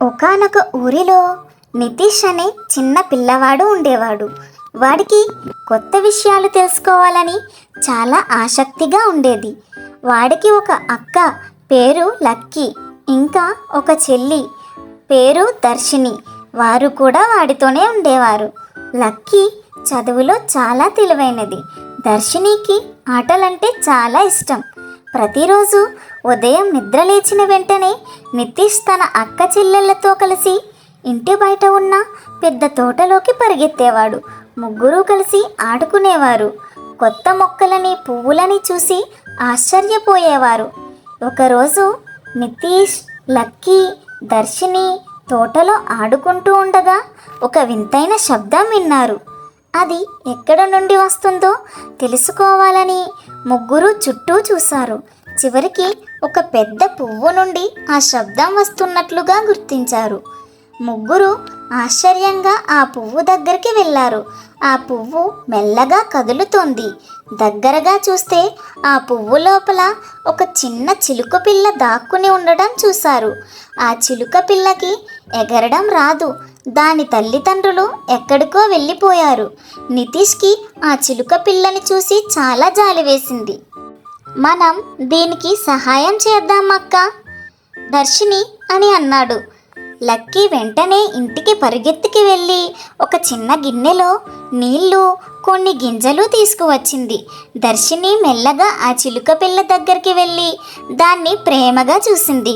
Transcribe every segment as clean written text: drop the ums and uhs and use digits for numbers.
ఒకానొక ఊరిలో నితీష్ అనే చిన్న పిల్లవాడు ఉండేవాడు. వాడికి కొత్త విషయాలు తెలుసుకోవాలని చాలా ఆసక్తిగా ఉండేది. వాడికి ఒక అక్క పేరు లక్కీ, ఇంకా ఒక చెల్లి పేరు దర్శిని. వారు కూడా వాడితోనే ఉండేవారు. లక్కీ చదువులో చాలా తెలివైనది. దర్శినికి ఆటలంటే చాలా ఇష్టం. ప్రతిరోజు ఉదయం నిద్ర లేచిన వెంటనే నితీష్ తన అక్క చెల్లెళ్ళతో కలిసి ఇంటి బయట ఉన్న పెద్ద తోటలోకి పరిగెత్తేవాడు. ముగ్గురు కలిసి ఆడుకునేవారు. కొత్త మొక్కలని పువ్వులని చూసి ఆశ్చర్యపోయేవారు. ఒకరోజు నితీష్, లక్కీ, దర్శిని తోటలో ఆడుకుంటూ ఉండగా ఒక వింతైన శబ్దం విన్నారు. అది ఎక్కడ నుండి వస్తుందో తెలుసుకోవాలని ముగ్గురు చుట్టూ చూశారు. చివరికి ఒక పెద్ద పువ్వు నుండి ఆ శబ్దం వస్తున్నట్లుగా గుర్తించారు. ముగ్గురు ఆశ్చర్యంగా ఆ పువ్వు దగ్గరికి వెళ్ళారు. ఆ పువ్వు మెల్లగా కదులుతోంది. దగ్గరగా చూస్తే ఆ పువ్వు లోపల ఒక చిన్న చిలుక పిల్ల దాక్కుని ఉండడం చూశారు. ఆ చిలుక పిల్లకి ఎగరడం రాదు. దాని తల్లిదండ్రులు ఎక్కడికో వెళ్ళిపోయారు. నితీష్కి ఆ చిలుక పిల్లని చూసి చాలా జాలి వేసింది. మనం దీనికి సహాయం చేద్దాం అక్కా, దర్శిని అని అన్నాడు. లక్కీ వెంటనే ఇంటికి పరిగెత్తుకి వెళ్ళి ఒక చిన్న గిన్నెలో నీళ్లు, కొన్ని గింజలు తీసుకువచ్చింది. దర్శిని మెల్లగా ఆ చిలుక పిల్ల దగ్గరికి వెళ్ళి దాన్ని ప్రేమగా చూసింది.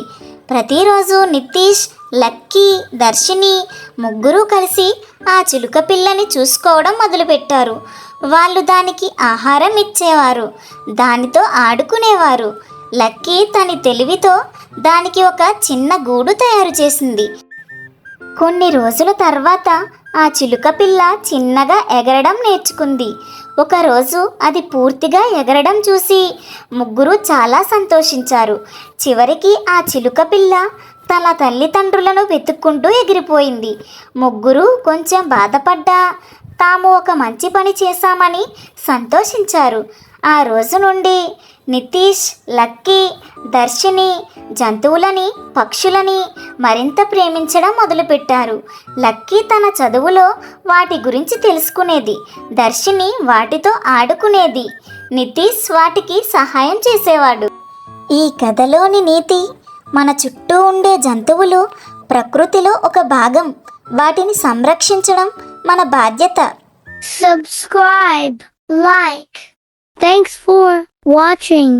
ప్రతిరోజు నితీష్, లక్కీ, దర్శిని ముగ్గురు కలిసి ఆ చిలుక పిల్లని చూసుకోవడం మొదలుపెట్టారు. వాళ్ళు దానికి ఆహారం ఇచ్చేవారు, దానితో ఆడుకునేవారు. లక్కీ తన తెలివితో దానికి ఒక చిన్న గూడు తయారు చేసింది. కొన్ని రోజుల తర్వాత ఆ చిలుక పిల్ల చిన్నగా ఎగరడం నేర్చుకుంది. ఒకరోజు అది పూర్తిగా ఎగరడం చూసి ముగ్గురు చాలా సంతోషించారు. చివరికి ఆ చిలుక పిల్ల తన తల్లిదండ్రులను వెతుక్కుంటూ ఎగిరిపోయింది. ముగ్గురు కొంచెం బాధపడ్డా తాము ఒక మంచి పని చేశామని సంతోషించారు. ఆ రోజు నుండి నితీష్, లక్కీ, దర్శిని జంతువులని, పక్షులని మరింత ప్రేమించడం మొదలుపెట్టారు. లక్కీ తన చదువులో వాటి గురించి తెలుసుకునేది. దర్శిని వాటితో ఆడుకునేది. నితీష్ వాటికి సహాయం చేసేవాడు. ఈ కథలోని నీతి, మన చుట్టూ ఉండే జంతువులు ప్రకృతిలో ఒక భాగం. వాటిని సంరక్షించడం మన బాధ్యత. Subscribe, like. Thanks for watching.